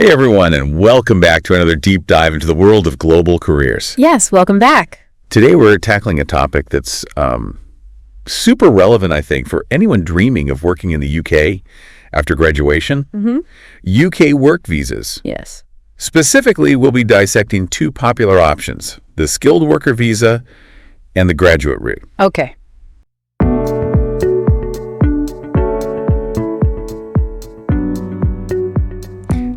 Hey everyone, and welcome back to another deep dive into the world of global careers. Yes, welcome back. Today we're tackling a topic that's super relevant, I think, for anyone dreaming of working in the UK after graduation. UK work visas. Yes. Specifically, we'll be dissecting two popular options, the skilled worker visa and the graduate route. Okay.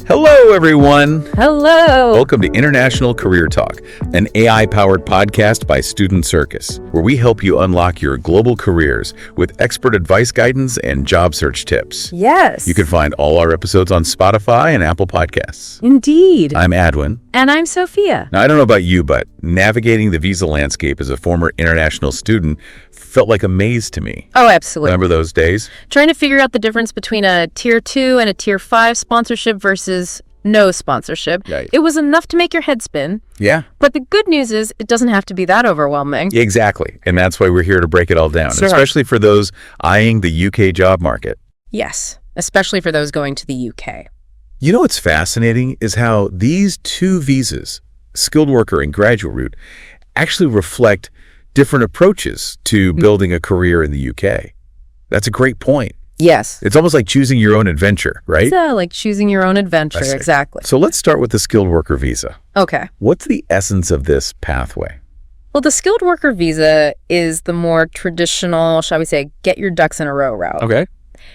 Hello, everyone. Hello. Welcome to International Career Talk, an AI-powered podcast by Student Circus, where we help you unlock your global careers with expert advice, guidance, and job search tips. Yes. You can find all our episodes on Spotify and Apple Podcasts. Indeed. I'm Adwin. And I'm Sophia. Now, I don't know about you, but navigating the visa landscape as a former international student felt like a maze to me. Oh, absolutely. Remember those days? Trying to figure out the difference between a Tier 2 and a Tier 5 sponsorship versus no sponsorship. Right. It was enough to make your head spin. Yeah. But the good news is it doesn't have to be that overwhelming. Exactly. And that's why we're here to break it all down, Sure. especially for those eyeing the UK job market. Yes, especially for those going to the UK. You know what's fascinating is how these two visas, skilled worker and graduate route, actually reflect different approaches to building a career in the UK. That's a great point. Yes. It's almost like choosing your own adventure, right? So, like choosing your own adventure. I see. Exactly. So let's start with the skilled worker visa. Okay. What's the essence of this pathway? Well, the skilled worker visa is the more traditional, shall we say, get your ducks in a row route. Okay.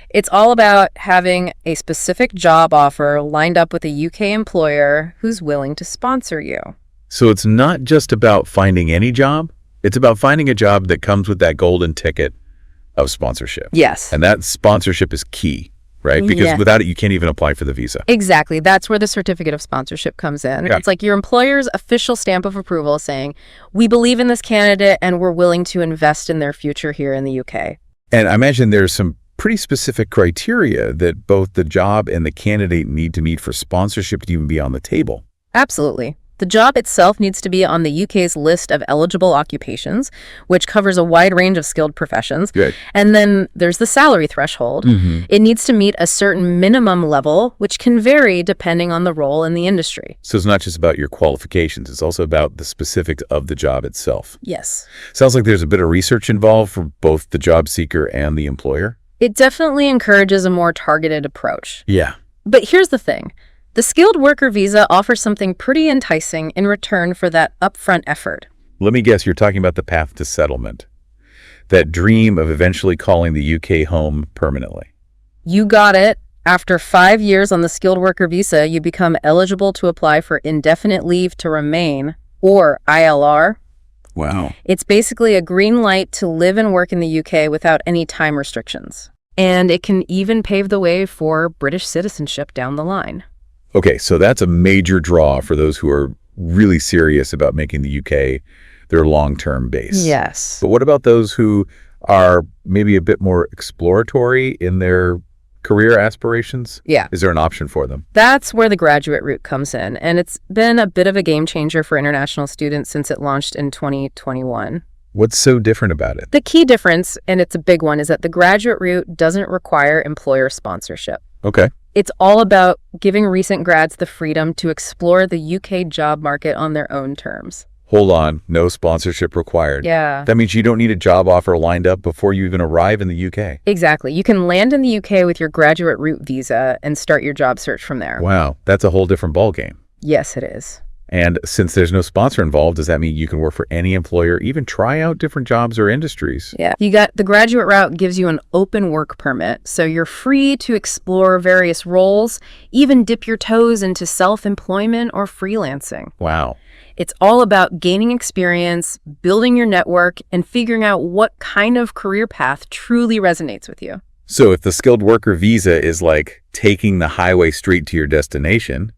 It's all about having a specific job offer lined up with a UK employer who's willing to sponsor you. So it's not just about finding any job. It's about finding a job that comes with that golden ticket of sponsorship. Yes. And that sponsorship is key, right? Because Yeah. without it, you can't even apply for the visa. Exactly. That's where the certificate of sponsorship comes in. Yeah. It's like your employer's official stamp of approval saying, we believe in this candidate and we're willing to invest in their future here in the UK. And I imagine there's some pretty specific criteria that both the job and the candidate need to meet for sponsorship to even be on the table. Absolutely. The job itself needs to be on the UK's list of eligible occupations, which covers a wide range of skilled professions. Good. And then there's the salary threshold. It needs to meet a certain minimum level, which can vary depending on the role in the industry. So it's not just about your qualifications. It's also about the specifics of the job itself. Yes. Sounds like there's a bit of research involved for both the job seeker and the employer. It definitely encourages a more targeted approach. Yeah. But here's the thing. The skilled worker visa offers something pretty enticing in return for that upfront effort. Let me guess, you're talking about the path to settlement. That dream of eventually calling the UK home permanently. You got it. After 5 years on the skilled worker visa, you become eligible to apply for indefinite leave to remain, or ILR. Wow. It's basically a green light to live and work in the UK without any time restrictions. And it can even pave the way for British citizenship down the line. Okay, so that's a major draw for those who are really serious about making the UK their long-term base. Yes. But what about those who are maybe a bit more exploratory in their career aspirations? Yeah. Is there an option for them? That's where the graduate route comes in, and it's been a bit of a game changer for international students since it launched in 2021. What's so different about it? The key difference, and it's a big one, is that the graduate route doesn't require employer sponsorship. Okay. It's all about giving recent grads the freedom to explore the UK job market on their own terms. Hold on, no sponsorship required. Yeah. That means you don't need a job offer lined up before you even arrive in the UK. Exactly. You can land in the UK with your graduate route visa and start your job search from there. Wow, that's a whole different ballgame. Yes, it is. And since there's no sponsor involved, does that mean you can work for any employer, even try out different jobs or industries? Yeah. The graduate route gives you an open work permit, so you're free to explore various roles, even dip your toes into self-employment or freelancing. Wow. It's all about gaining experience, building your network, and figuring out what kind of career path truly resonates with you. So if the skilled worker visa is like taking the highway straight to your destination,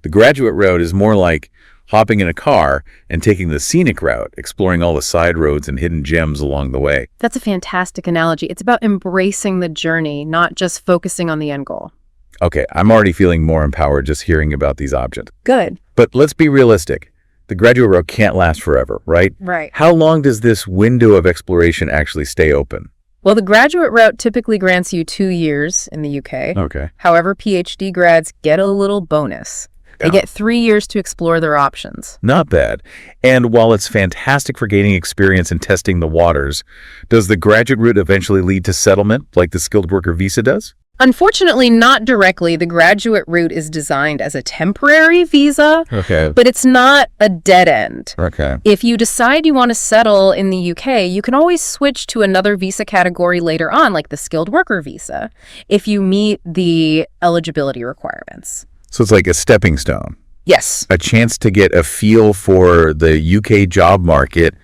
the graduate route is more like hopping in a car and taking the scenic route, exploring all the side roads and hidden gems along the way. That's a fantastic analogy. It's about embracing the journey, not just focusing on the end goal. Okay, I'm already feeling more empowered just hearing about these options. Good. But let's be realistic. The graduate route can't last forever, right? Right. How long does this window of exploration actually stay open? Well, the graduate route typically grants you 2 years in the UK. Okay. However, PhD grads get a little bonus. They Yeah. get 3 years to explore their options. Not bad. And while it's fantastic for gaining experience and testing the waters, does the graduate route eventually lead to settlement like the skilled worker visa does? Unfortunately, not directly. The graduate route is designed as a temporary visa, Okay. but it's not a dead end. Okay. If you decide you want to settle in the UK, you can always switch to another visa category later on, like the skilled worker visa, if you meet the eligibility requirements. So it's like a stepping stone, Yes. a chance to get a feel for the UK job market,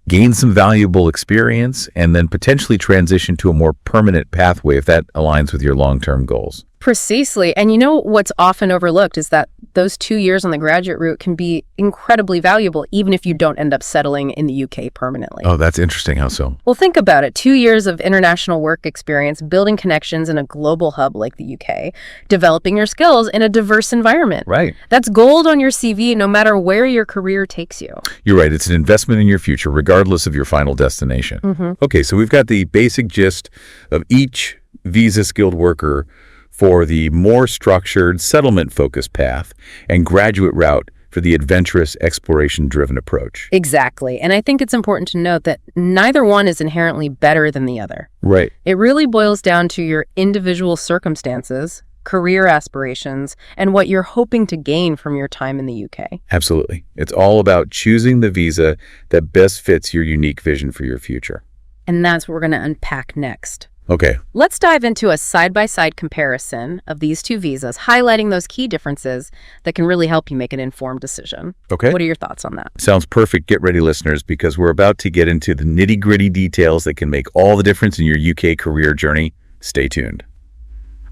gain some valuable experience, and then potentially transition to a more permanent pathway if that aligns with your long-term goals. Precisely. And you know what's often overlooked is that those 2 years on the graduate route can be incredibly valuable, even if you don't end up settling in the UK permanently. Oh, that's interesting. How so? Well, think about it. 2 years of international work experience, building connections in a global hub like the UK, developing your skills in a diverse environment. Right. That's gold on your CV no matter where your career takes you. You're right. It's an investment in your future, regardless of your final destination. Okay, so we've got the basic gist of each visa skilled worker for the more structured, settlement-focused path and graduate route for the adventurous, exploration-driven approach. Exactly. And I think it's important to note that neither one is inherently better than the other. Right. It really boils down to your individual circumstances, career aspirations, and what you're hoping to gain from your time in the UK. Absolutely. It's all about choosing the visa that best fits your unique vision for your future. And that's what we're going to unpack next. Okay. Let's dive into a side-by-side comparison of these two visas, highlighting those key differences that can really help you make an informed decision. Okay. What are your thoughts on that? Sounds perfect. Get ready, listeners, because we're about to get into the nitty-gritty details that can make all the difference in your UK career journey. Stay tuned.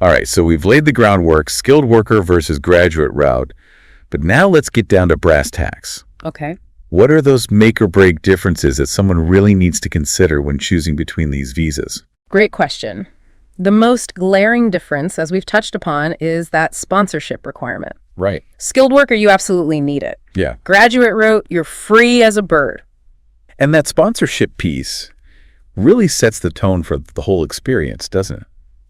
All right, so we've laid the groundwork, skilled worker versus graduate route, but now let's get down to brass tacks. Okay. What are those make-or-break differences that someone really needs to consider when choosing between these visas? Great question. The most glaring difference, as we've touched upon, is that sponsorship requirement. Right. Skilled worker, you absolutely need it. Yeah. Graduate route, you're free as a bird. And that sponsorship piece really sets the tone for the whole experience, doesn't it?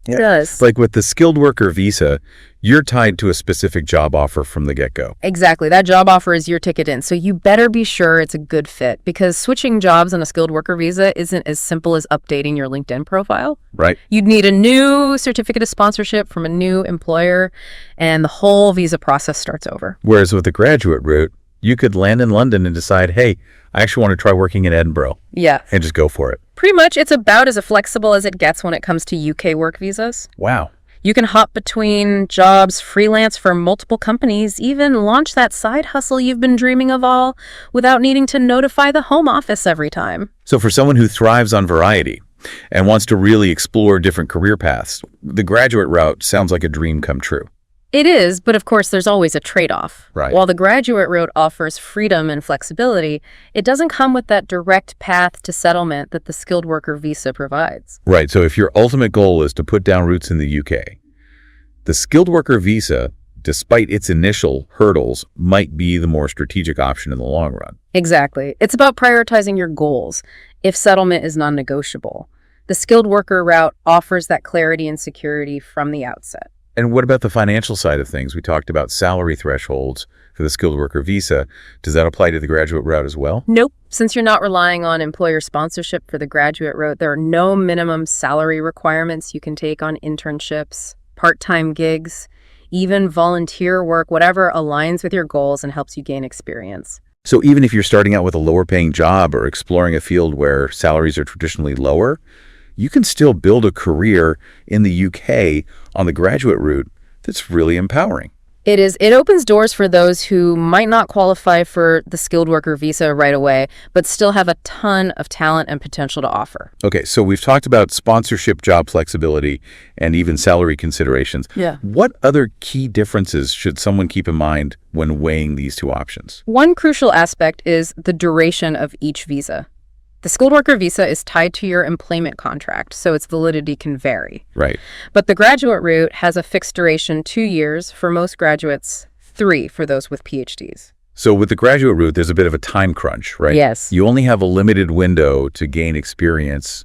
It does. Like with the skilled worker visa, you're tied to a specific job offer from the get-go. Exactly. That job offer is your ticket in. So you better be sure it's a good fit, because switching jobs on a skilled worker visa isn't as simple as updating your LinkedIn profile. Right. You'd need a new certificate of sponsorship from a new employer, and the whole visa process starts over. Whereas with the graduate route, you could land in London and decide, hey, I actually want to try working in Edinburgh, Yeah. and just go for it. Pretty much, it's about as flexible as it gets when it comes to UK work visas. Wow. You can hop between jobs, freelance for multiple companies, even launch that side hustle you've been dreaming of all without needing to notify the home office every time. So for someone who thrives on variety and wants to really explore different career paths, the graduate route sounds like a dream come true. It is, but of course there's always a trade-off. Right. While the graduate route offers freedom and flexibility, it doesn't come with that direct path to settlement that the skilled worker visa provides. Right. So if your ultimate goal is to put down roots in the UK, the skilled worker visa, despite its initial hurdles, might be the more strategic option in the long run. Exactly. It's about prioritizing your goals if settlement is non-negotiable. The skilled worker route offers that clarity and security from the outset. And what about the financial side of things? We talked about salary thresholds for the skilled worker visa. Does that apply to the graduate route as well? Nope. Since you're not relying on employer sponsorship for the graduate route, there are no minimum salary requirements you can take on internships, part-time gigs, even volunteer work, whatever aligns with your goals and helps you gain experience. So even if you're starting out with a lower paying job or exploring a field where salaries are traditionally lower, you can still build a career in the UK on the graduate route that's really empowering. It is. It opens doors for those who might not qualify for the skilled worker visa right away, but still have a ton of talent and potential to offer. Okay, so we've talked about sponsorship, job flexibility, and even salary considerations. Yeah. What other key differences should someone keep in mind when weighing these two options? One crucial aspect is the duration of each visa. The skilled worker visa is tied to your employment contract, so its validity can vary. Right. But the graduate route has a fixed duration, 2 years for most graduates, 3 for those with PhDs. So with the graduate route, there's a bit of a time crunch, right? Yes. You only have a limited window to gain experience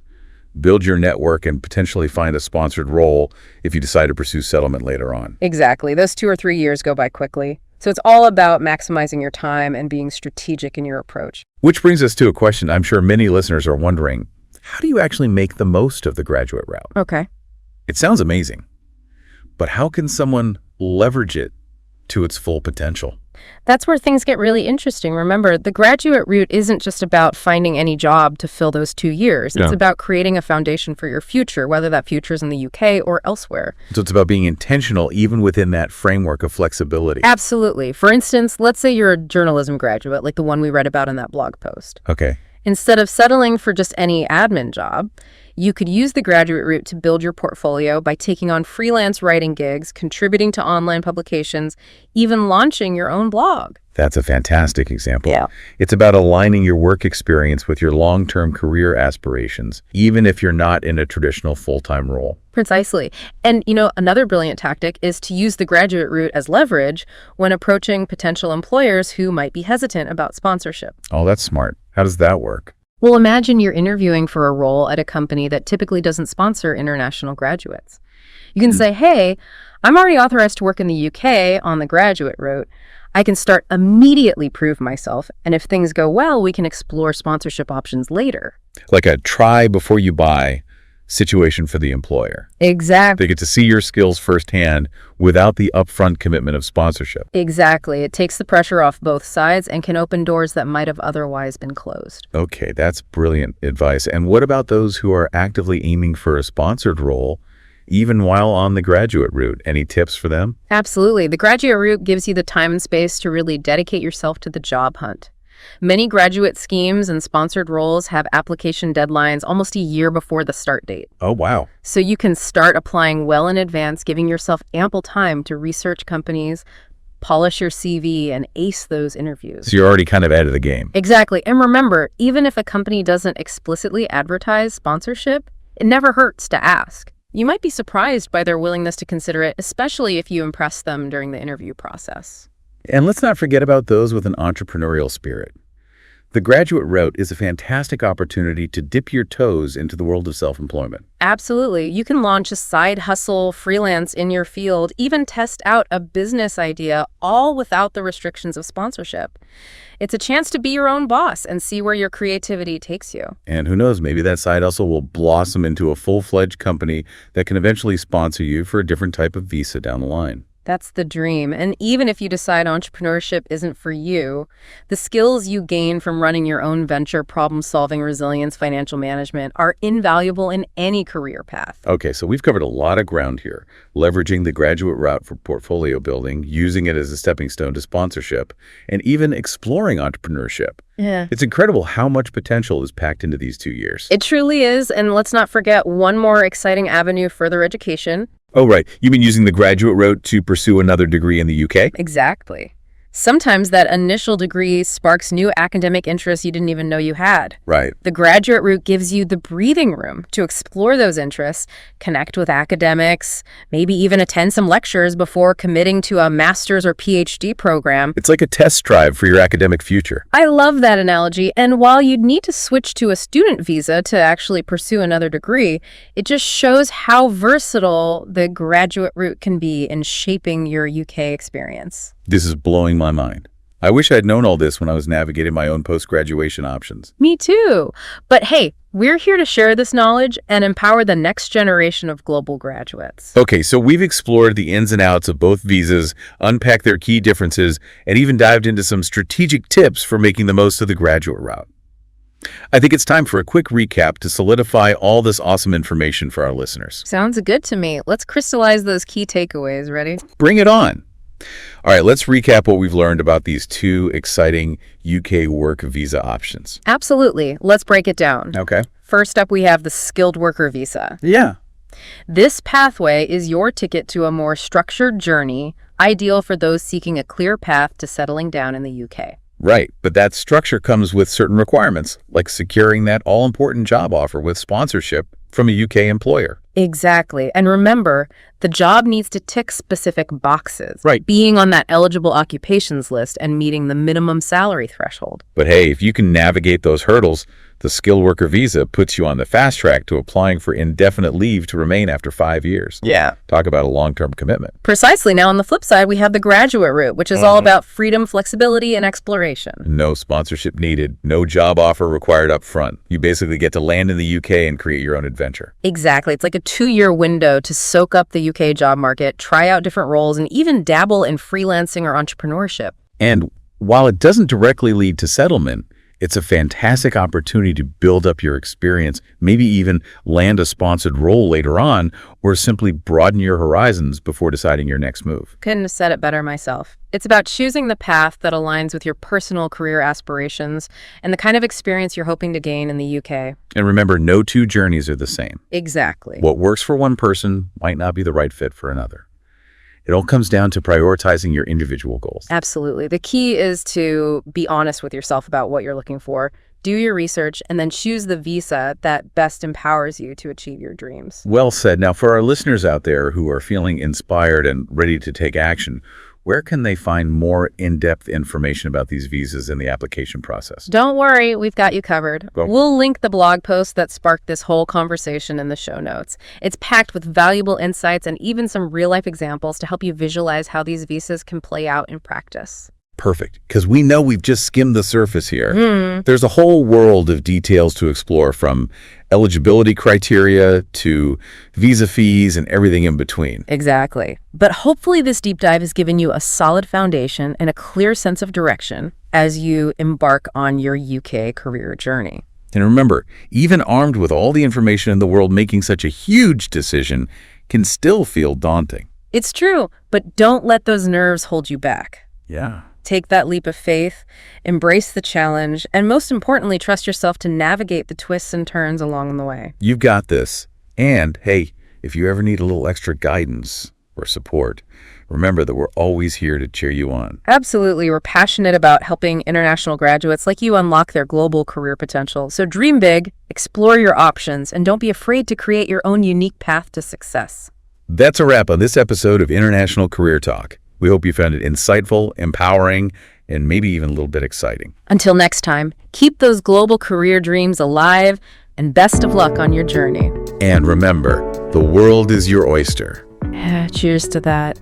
build your network, and potentially find a sponsored role if you decide to pursue settlement later on. Exactly. Those 2 or 3 years go by quickly. So it's all about maximizing your time and being strategic in your approach. Which brings us to a question I'm sure many listeners are wondering. How do you actually make the most of the graduate route? Okay. It sounds amazing, but how can someone leverage it to its full potential? That's where things get really interesting. Remember, the graduate route isn't just about finding any job to fill those 2 years. It's about creating a foundation for your future, whether that future is in the UK or elsewhere. So it's about being intentional even within that framework of flexibility. Absolutely. For instance, let's say you're a journalism graduate, like the one we read about in that blog post. Okay. Instead of settling for just any admin job, you could use the graduate route to build your portfolio by taking on freelance writing gigs, contributing to online publications, even launching your own blog. That's a fantastic example. Yeah. It's about aligning your work experience with your long-term career aspirations, even if you're not in a traditional full-time role. Precisely. And, another brilliant tactic is to use the graduate route as leverage when approaching potential employers who might be hesitant about sponsorship. Oh, that's smart. How does that work? Well, imagine you're interviewing for a role at a company that typically doesn't sponsor international graduates. You can say, hey, I'm already authorized to work in the UK on the graduate route. I can start immediately prove myself, and if things go well, we can explore sponsorship options later. Like a try before you buy situation for the employer. Exactly. They get to see your skills firsthand without the upfront commitment of sponsorship. Exactly. It takes the pressure off both sides and can open doors that might have otherwise been closed. Okay, that's brilliant advice. And what about those who are actively aiming for a sponsored role, even while on the graduate route? Any tips for them? Absolutely. The graduate route gives you the time and space to really dedicate yourself to the job hunt. Many graduate schemes and sponsored roles have application deadlines almost a year before the start date. Oh, wow. So you can start applying well in advance, giving yourself ample time to research companies, polish your CV, and ace those interviews. So you're already kind of out of the game. Exactly. And remember, even if a company doesn't explicitly advertise sponsorship, it never hurts to ask. You might be surprised by their willingness to consider it, especially if you impress them during the interview process. And let's not forget about those with an entrepreneurial spirit. The graduate route is a fantastic opportunity to dip your toes into the world of self-employment. Absolutely. You can launch a side hustle, freelance in your field, even test out a business idea, all without the restrictions of sponsorship. It's a chance to be your own boss and see where your creativity takes you. And who knows, maybe that side hustle will blossom into a full-fledged company that can eventually sponsor you for a different type of visa down the line. That's the dream. And even if you decide entrepreneurship isn't for you, the skills you gain from running your own venture, problem-solving, resilience, financial management are invaluable in any career path. Okay, so we've covered a lot of ground here, leveraging the graduate route for portfolio building, using it as a stepping stone to sponsorship, and even exploring entrepreneurship. Yeah. It's incredible how much potential is packed into these 2 years. It truly is. And let's not forget one more exciting avenue, further education. Oh, right. You mean using the graduate route to pursue another degree in the UK? Exactly. Sometimes that initial degree sparks new academic interests you didn't even know you had. Right. The graduate route gives you the breathing room to explore those interests, connect with academics, maybe even attend some lectures before committing to a master's or PhD program. It's like a test drive for your academic future. I love that analogy. And while you'd need to switch to a student visa to actually pursue another degree, it just shows how versatile the graduate route can be in shaping your UK experience. This is blowing my mind. I wish I'd known all this when I was navigating my own post-graduation options. Me too. But hey, we're here to share this knowledge and empower the next generation of global graduates. Okay, so we've explored the ins and outs of both visas, unpacked their key differences, and even dived into some strategic tips for making the most of the graduate route. I think it's time for a quick recap to solidify all this awesome information for our listeners. Sounds good to me. Let's crystallize those key takeaways. Ready? Bring it on. All right, let's recap what we've learned about these 2 exciting UK work visa options. Absolutely. Let's break it down. Okay. First up, we have the skilled worker visa. Yeah. This pathway is your ticket to a more structured journey, ideal for those seeking a clear path to settling down in the UK. Right, but that structure comes with certain requirements, like securing that all-important job offer with sponsorship from a UK employer. Exactly. And remember, the job needs to tick specific boxes. Right. Being on that eligible occupations list and meeting the minimum salary threshold. But hey, if you can navigate those hurdles, the skilled worker visa puts you on the fast track to applying for indefinite leave to remain after 5 years. Yeah. Talk about a long-term commitment. Precisely. Now, on the flip side, we have the graduate route, which is all about freedom, flexibility, and exploration. No sponsorship needed, no job offer required up front. You basically get to land in the UK and create your own adventure. Exactly. It's like a 2-year window to soak up the UK job market, try out different roles, and even dabble in freelancing or entrepreneurship. And while it doesn't directly lead to settlement, it's a fantastic opportunity to build up your experience, maybe even land a sponsored role later on, or simply broaden your horizons before deciding your next move. Couldn't have said it better myself. It's about choosing the path that aligns with your personal career aspirations and the kind of experience you're hoping to gain in the UK. And remember, no two journeys are the same. Exactly. What works for one person might not be the right fit for another. It all comes down to prioritizing your individual goals. Absolutely. The key is to be honest with yourself about what you're looking for, do your research, and then choose the visa that best empowers you to achieve your dreams. Well said. Now, for our listeners out there who are feeling inspired and ready to take action, where can they find more in-depth information about these visas and the application process? Don't worry, we've got you covered. Go. We'll link the blog post that sparked this whole conversation in the show notes. It's packed with valuable insights and even some real-life examples to help you visualize how these visas can play out in practice. Perfect, because we know we've just skimmed the surface here. There's a whole world of details to explore, from eligibility criteria to visa fees and everything in between. Exactly. But hopefully this deep dive has given you a solid foundation and a clear sense of direction as you embark on your UK career journey. And remember, even armed with all the information in the world, making such a huge decision can still feel daunting. It's true, but don't let those nerves hold you back. Yeah. Take that leap of faith, embrace the challenge, and most importantly, trust yourself to navigate the twists and turns along the way. You've got this. And hey, if you ever need a little extra guidance or support, remember that we're always here to cheer you on. Absolutely. We're passionate about helping international graduates like you unlock their global career potential. So dream big, explore your options, and don't be afraid to create your own unique path to success. That's a wrap on this episode of International Career Talk. We hope you found it insightful, empowering, and maybe even a little bit exciting. Until next time, keep those global career dreams alive, and best of luck on your journey. And remember, the world is your oyster. Cheers to that.